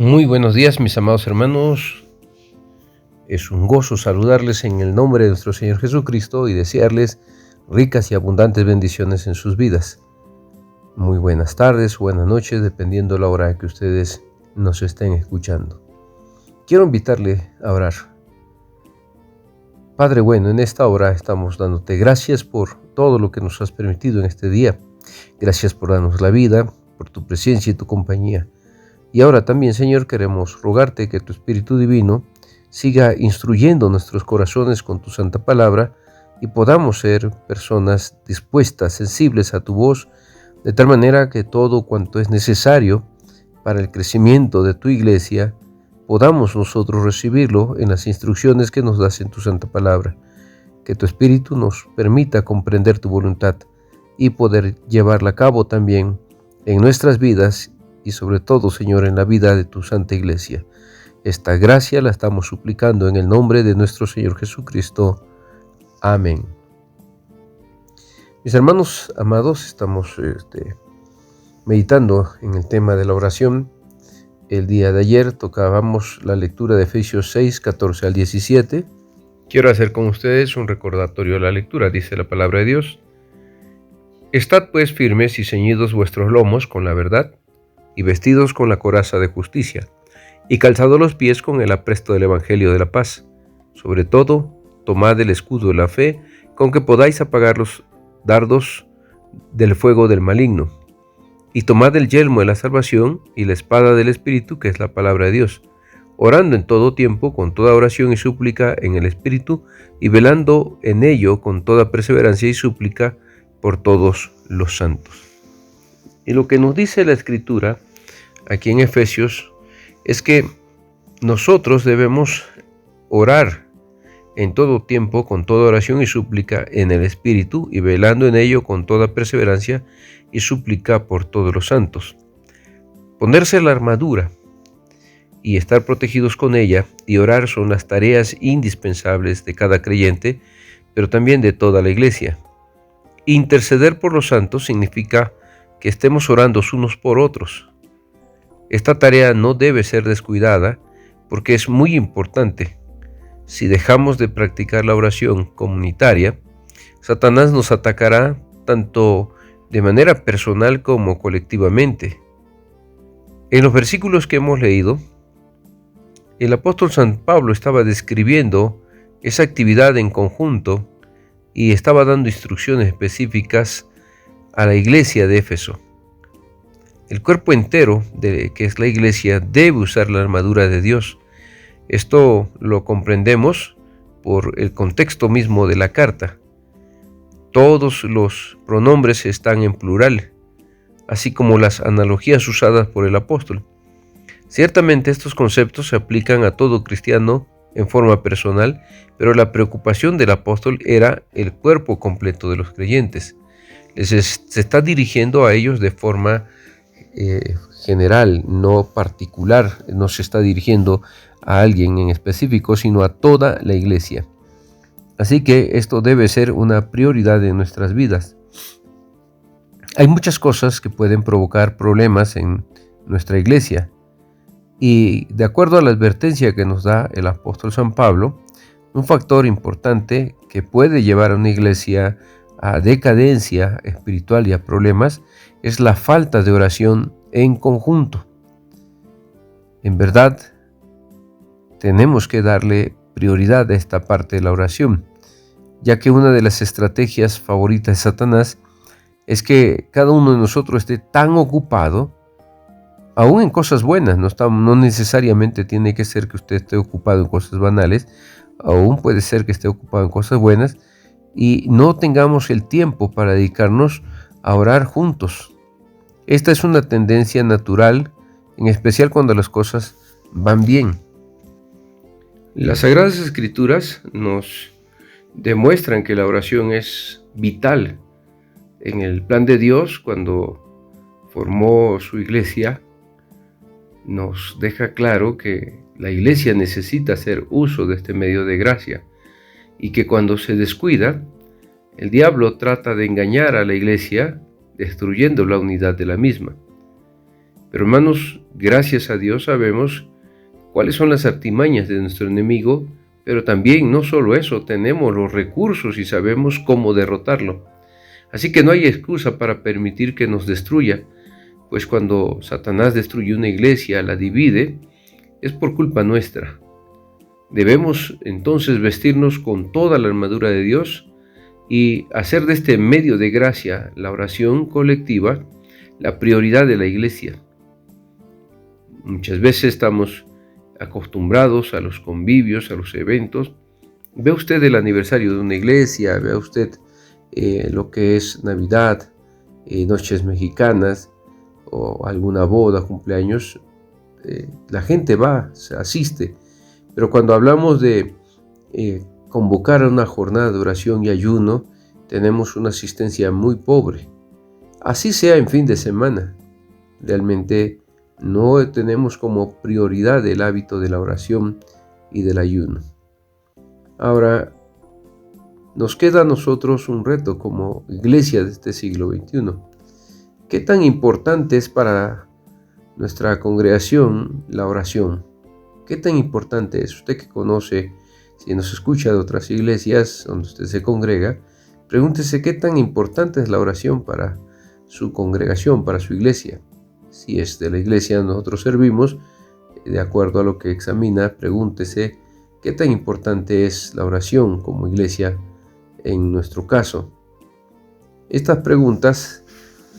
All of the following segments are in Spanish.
Muy buenos días, mis amados hermanos. Es un gozo saludarles en el nombre de nuestro Señor Jesucristo y desearles ricas y abundantes bendiciones en sus vidas. Muy buenas tardes, buenas noches, dependiendo la hora que ustedes nos estén escuchando. Quiero invitarle a orar. Padre bueno, en esta hora estamos dándote gracias por todo lo que nos has permitido en este día. Gracias por darnos la vida, por tu presencia y tu compañía. Y ahora también, Señor, queremos rogarte que tu Espíritu Divino siga instruyendo nuestros corazones con tu santa palabra y podamos ser personas dispuestas, sensibles a tu voz, de tal manera que todo cuanto es necesario para el crecimiento de tu iglesia, podamos nosotros recibirlo en las instrucciones que nos das en tu santa palabra. Que tu Espíritu nos permita comprender tu voluntad y poder llevarla a cabo también en nuestras vidas y sobre todo, Señor, en la vida de tu santa iglesia. Esta gracia la estamos suplicando en el nombre de nuestro Señor Jesucristo. Amén. Mis hermanos amados, estamos meditando en el tema de la oración. El día de ayer tocábamos la lectura de Efesios 6, 14 al 17. Quiero hacer con ustedes un recordatorio de la lectura. Dice la palabra de Dios: Estad pues firmes y ceñidos vuestros lomos con la verdad, y vestidos con la coraza de justicia, y calzados los pies con el apresto del Evangelio de la paz. Sobre todo, tomad el escudo de la fe, con que podáis apagar los dardos del fuego del maligno. Y tomad el yelmo de la salvación y la espada del Espíritu, que es la palabra de Dios, orando en todo tiempo con toda oración y súplica en el Espíritu, y velando en ello con toda perseverancia y súplica por todos los santos. Y lo que nos dice la Escritura aquí en Efesios es que nosotros debemos orar en todo tiempo con toda oración y súplica en el Espíritu y velando en ello con toda perseverancia y súplica por todos los santos. Ponerse la armadura y estar protegidos con ella y orar son las tareas indispensables de cada creyente, pero también de toda la iglesia. Interceder por los santos significa que estemos orando unos por otros. Esta tarea no debe ser descuidada porque es muy importante. Si dejamos de practicar la oración comunitaria, Satanás nos atacará tanto de manera personal como colectivamente. En los versículos que hemos leído, el apóstol San Pablo estaba describiendo esa actividad en conjunto y estaba dando instrucciones específicas a la iglesia de Éfeso. El cuerpo entero, que es la iglesia, debe usar la armadura de Dios. Esto lo comprendemos por el contexto mismo de la carta. Todos los pronombres están en plural, así como las analogías usadas por el apóstol. Ciertamente estos conceptos se aplican a todo cristiano en forma personal, pero la preocupación del apóstol era el cuerpo completo de los creyentes. Se está dirigiendo a ellos de forma general, no particular, no se está dirigiendo a alguien en específico, sino a toda la iglesia. Así que esto debe ser una prioridad en nuestras vidas. Hay muchas cosas que pueden provocar problemas en nuestra iglesia, y de acuerdo a la advertencia que nos da el apóstol San Pablo, un factor importante que puede llevar a una iglesia a decadencia espiritual y a problemas es la falta de oración en conjunto. En verdad, tenemos que darle prioridad a esta parte de la oración, ya que una de las estrategias favoritas de Satanás es que cada uno de nosotros esté tan ocupado, aún en cosas buenas, no necesariamente tiene que ser que usted esté ocupado en cosas banales, aún puede ser que esté ocupado en cosas buenas, y no tengamos el tiempo para dedicarnos a orar juntos. Esta es una tendencia natural, en especial cuando las cosas van bien. Las Sagradas Escrituras nos demuestran que la oración es vital. En el plan de Dios, cuando formó su iglesia, nos deja claro que la iglesia necesita hacer uso de este medio de gracia y que cuando se descuida, el diablo trata de engañar a la iglesia destruyendo la unidad de la misma. Pero hermanos, gracias a Dios sabemos cuáles son las artimañas de nuestro enemigo, pero también no solo eso, tenemos los recursos y sabemos cómo derrotarlo. Así que no hay excusa para permitir que nos destruya, pues cuando Satanás destruye una iglesia, la divide, es por culpa nuestra. Debemos entonces vestirnos con toda la armadura de Dios y hacer de este medio de gracia, la oración colectiva, la prioridad de la iglesia. Muchas veces estamos acostumbrados a los convivios, a los eventos. Ve usted el aniversario de una iglesia, vea usted lo que es Navidad, noches mexicanas o alguna boda, cumpleaños. La gente va, se asiste. Pero cuando hablamos de convocar a una jornada de oración y ayuno, tenemos una asistencia muy pobre. Así sea en fin de semana. Realmente no tenemos como prioridad el hábito de la oración y del ayuno. Ahora, nos queda a nosotros un reto como iglesia de este siglo XXI. ¿Qué tan importante es para nuestra congregación la oración? ¿Qué tan importante es? Usted que conoce, si nos escucha de otras iglesias donde usted se congrega, pregúntese qué tan importante es la oración para su congregación, para su iglesia. Si es de la iglesia donde nosotros servimos, de acuerdo a lo que examina, pregúntese qué tan importante es la oración como iglesia en nuestro caso. Estas preguntas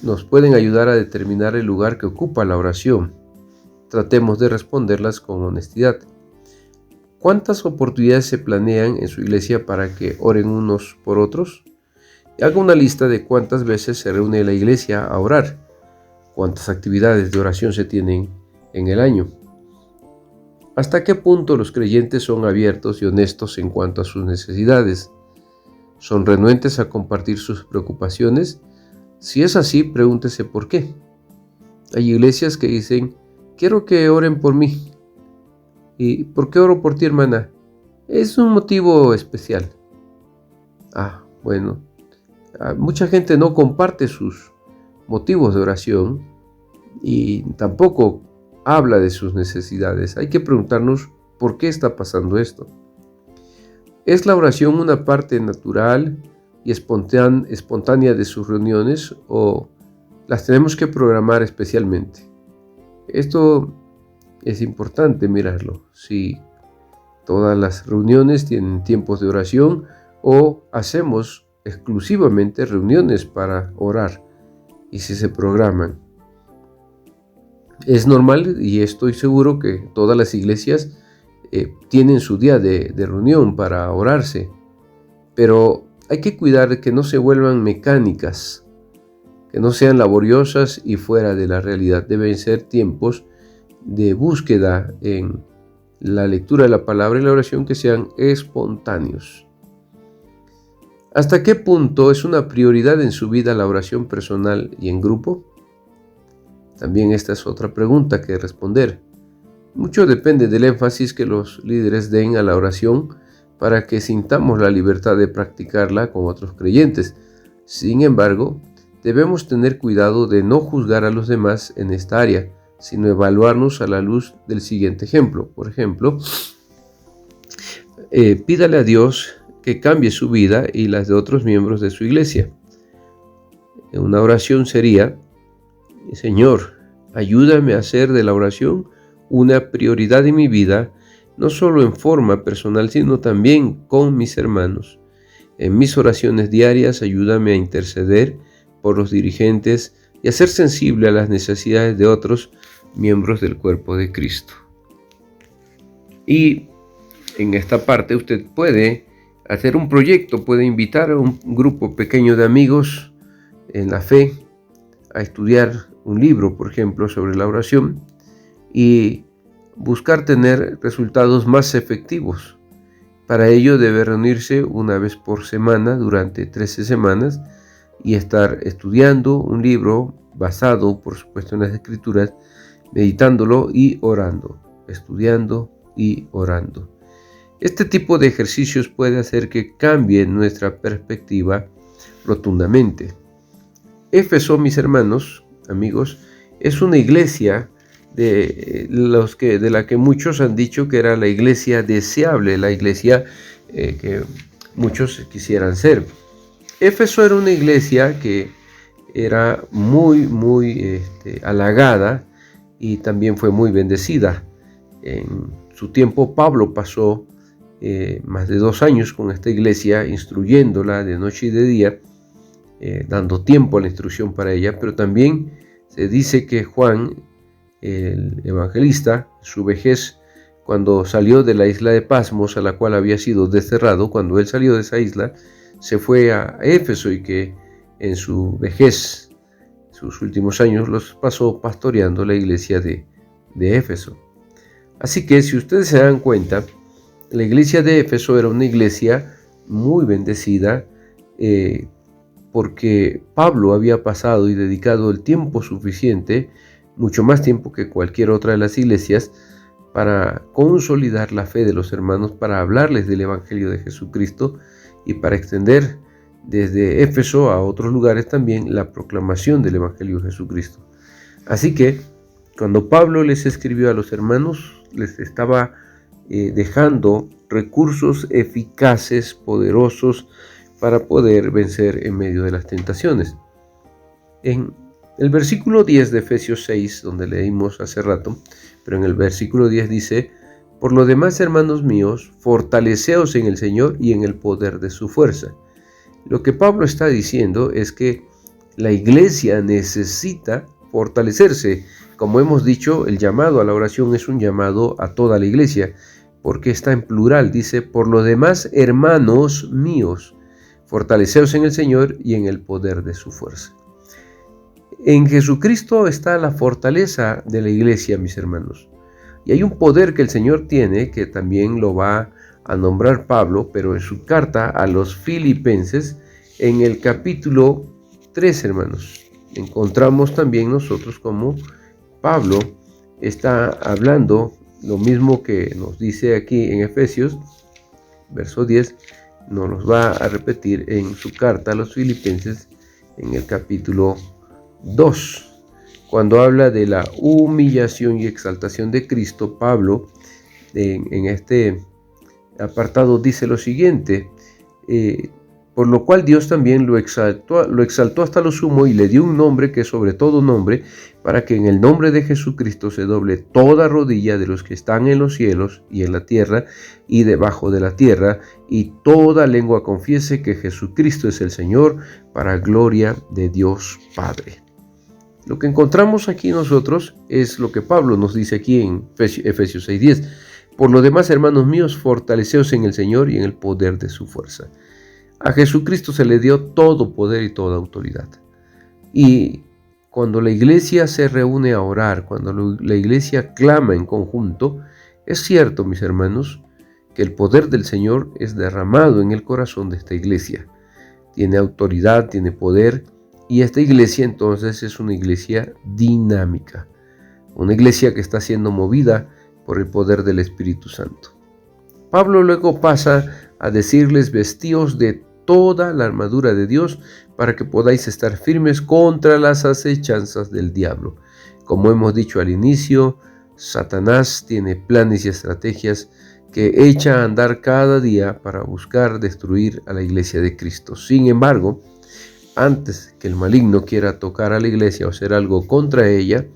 nos pueden ayudar a determinar el lugar que ocupa la oración. Tratemos de responderlas con honestidad. ¿Cuántas oportunidades se planean en su iglesia para que oren unos por otros? Haga una lista de cuántas veces se reúne la iglesia a orar. ¿Cuántas actividades de oración se tienen en el año? ¿Hasta qué punto los creyentes son abiertos y honestos en cuanto a sus necesidades? ¿Son renuentes a compartir sus preocupaciones? Si es así, pregúntese por qué. Hay iglesias que dicen, quiero que oren por mí. ¿Y por qué oro por ti, hermana? Es un motivo especial. Bueno, mucha gente no comparte sus motivos de oración y tampoco habla de sus necesidades. Hay que preguntarnos por qué está pasando esto. ¿Es la oración una parte natural y espontánea de sus reuniones o las tenemos que programar especialmente? Esto es importante mirarlo. Si todas las reuniones tienen tiempos de oración o hacemos exclusivamente reuniones para orar y si se programan. Es normal y estoy seguro que todas las iglesias tienen su día de reunión para orarse, pero hay que cuidar de que no se vuelvan mecánicas, que no sean laboriosas y fuera de la realidad. Deben ser tiempos de búsqueda en la lectura de la palabra y la oración que sean espontáneos. ¿Hasta qué punto es una prioridad en su vida la oración personal y en grupo? También esta es otra pregunta que responder. Mucho depende del énfasis que los líderes den a la oración para que sintamos la libertad de practicarla con otros creyentes. Sin embargo, debemos tener cuidado de no juzgar a los demás en esta área, sino evaluarnos a la luz del siguiente ejemplo. Por ejemplo, pídale a Dios que cambie su vida y las de otros miembros de su iglesia. Una oración sería, Señor, ayúdame a hacer de la oración una prioridad en mi vida, no solo en forma personal, sino también con mis hermanos. En mis oraciones diarias, ayúdame a interceder por los dirigentes y a ser sensible a las necesidades de otros miembros del cuerpo de Cristo. Y en esta parte usted puede hacer un proyecto, puede invitar a un grupo pequeño de amigos en la fe a estudiar un libro, por ejemplo, sobre la oración y buscar tener resultados más efectivos. Para ello debe reunirse una vez por semana durante 13 semanas y estar estudiando un libro basado, por supuesto, en las Escrituras, meditándolo y orando, estudiando y orando. Este tipo de ejercicios puede hacer que cambie nuestra perspectiva rotundamente. Éfeso, mis hermanos, amigos, Es una iglesia de la que muchos han dicho que era la iglesia deseable, la iglesia que muchos quisieran ser. Éfeso era una iglesia que era muy halagada y también fue muy bendecida. En su tiempo Pablo pasó más de 2 años con esta iglesia, instruyéndola de noche y de día, dando tiempo a la instrucción para ella, pero también se dice que Juan, el evangelista, su vejez, cuando salió de la isla de Pasmos, a la cual había sido desterrado, cuando él salió de esa isla, se fue a Éfeso y que en su vejez, sus últimos años, los pasó pastoreando la iglesia de Éfeso. Así que si ustedes se dan cuenta, la iglesia de Éfeso era una iglesia muy bendecida porque Pablo había pasado y dedicado el tiempo suficiente, mucho más tiempo que cualquier otra de las iglesias, para consolidar la fe de los hermanos, para hablarles del Evangelio de Jesucristo y para extender desde Éfeso a otros lugares también la proclamación del Evangelio de Jesucristo. Así que cuando Pablo les escribió a los hermanos, les estaba dejando recursos eficaces, poderosos, para poder vencer en medio de las tentaciones. En el versículo 10 de Efesios 6, donde leímos hace rato, pero en el versículo 10 dice: por lo demás, hermanos míos, fortaleceos en el Señor y en el poder de su fuerza. Lo que Pablo está diciendo es que la iglesia necesita fortalecerse. Como hemos dicho, el llamado a la oración es un llamado a toda la iglesia, porque está en plural. Dice: por lo demás, hermanos míos, fortaleceos en el Señor y en el poder de su fuerza. En Jesucristo está la fortaleza de la iglesia, mis hermanos. Y hay un poder que el Señor tiene, que también lo va a nombrar Pablo, pero en su carta a los Filipenses, en el capítulo 3, hermanos, encontramos también nosotros como Pablo está hablando lo mismo que nos dice aquí en Efesios, verso 10, nos los va a repetir en su carta a los Filipenses en el capítulo 2. Cuando habla de la humillación y exaltación de Cristo, Pablo en este apartado dice lo siguiente: por lo cual Dios también lo exaltó hasta lo sumo y le dio un nombre que es sobre todo nombre, para que en el nombre de Jesucristo se doble toda rodilla de los que están en los cielos y en la tierra y debajo de la tierra, y toda lengua confiese que Jesucristo es el Señor, para gloria de Dios Padre. Lo que encontramos aquí nosotros es lo que Pablo nos dice aquí en Efesios 6:10. Por lo demás, hermanos míos, fortaleceos en el Señor y en el poder de su fuerza. A Jesucristo se le dio todo poder y toda autoridad. Y cuando la iglesia se reúne a orar, cuando la iglesia clama en conjunto, es cierto, mis hermanos, que el poder del Señor es derramado en el corazón de esta iglesia. Tiene autoridad, tiene poder, y esta iglesia entonces es una iglesia dinámica, una iglesia que está siendo movida por el poder del Espíritu Santo. Pablo luego pasa a decirles: vestíos de toda la armadura de Dios para que podáis estar firmes contra las acechanzas del diablo. Como hemos dicho al inicio, Satanás tiene planes y estrategias que echa a andar cada día para buscar destruir a la iglesia de Cristo. Sin embargo, antes que el maligno quiera tocar a la iglesia o hacer algo contra ella,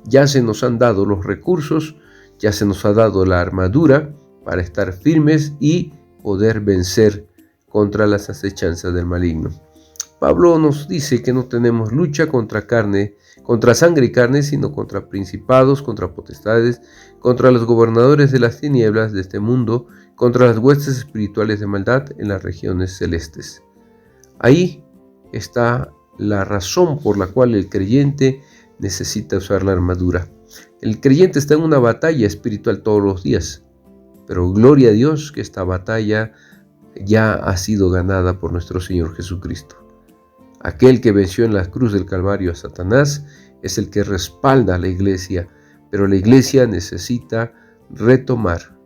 ya se nos han dado los recursos, ya se nos ha dado la armadura para estar firmes y poder vencer contra las acechanzas del maligno. Pablo nos dice que no tenemos lucha contra sangre y carne, sino contra principados, contra potestades, contra los gobernadores de las tinieblas de este mundo, contra las huestes espirituales de maldad en las regiones celestes. Ahí está la razón por la cual el creyente necesita usar la armadura. El creyente está en una batalla espiritual todos los días, pero gloria a Dios que esta batalla ya ha sido ganada por nuestro Señor Jesucristo. Aquel que venció en la cruz del Calvario a Satanás es el que respalda a la iglesia, pero la iglesia necesita retomar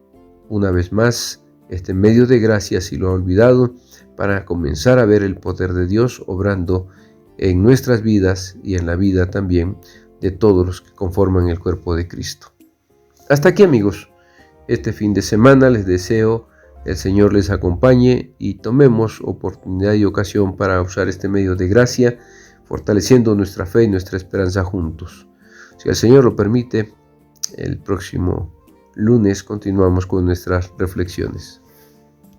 una vez más este medio de gracia, si lo ha olvidado, para comenzar a ver el poder de Dios obrando en nuestras vidas y en la vida también de todos los que conforman el cuerpo de Cristo. Hasta aquí, amigos, este fin de semana les deseo el Señor les acompañe y tomemos oportunidad y ocasión para usar este medio de gracia, fortaleciendo nuestra fe y nuestra esperanza juntos. Si el Señor lo permite, el próximo lunes continuamos con nuestras reflexiones.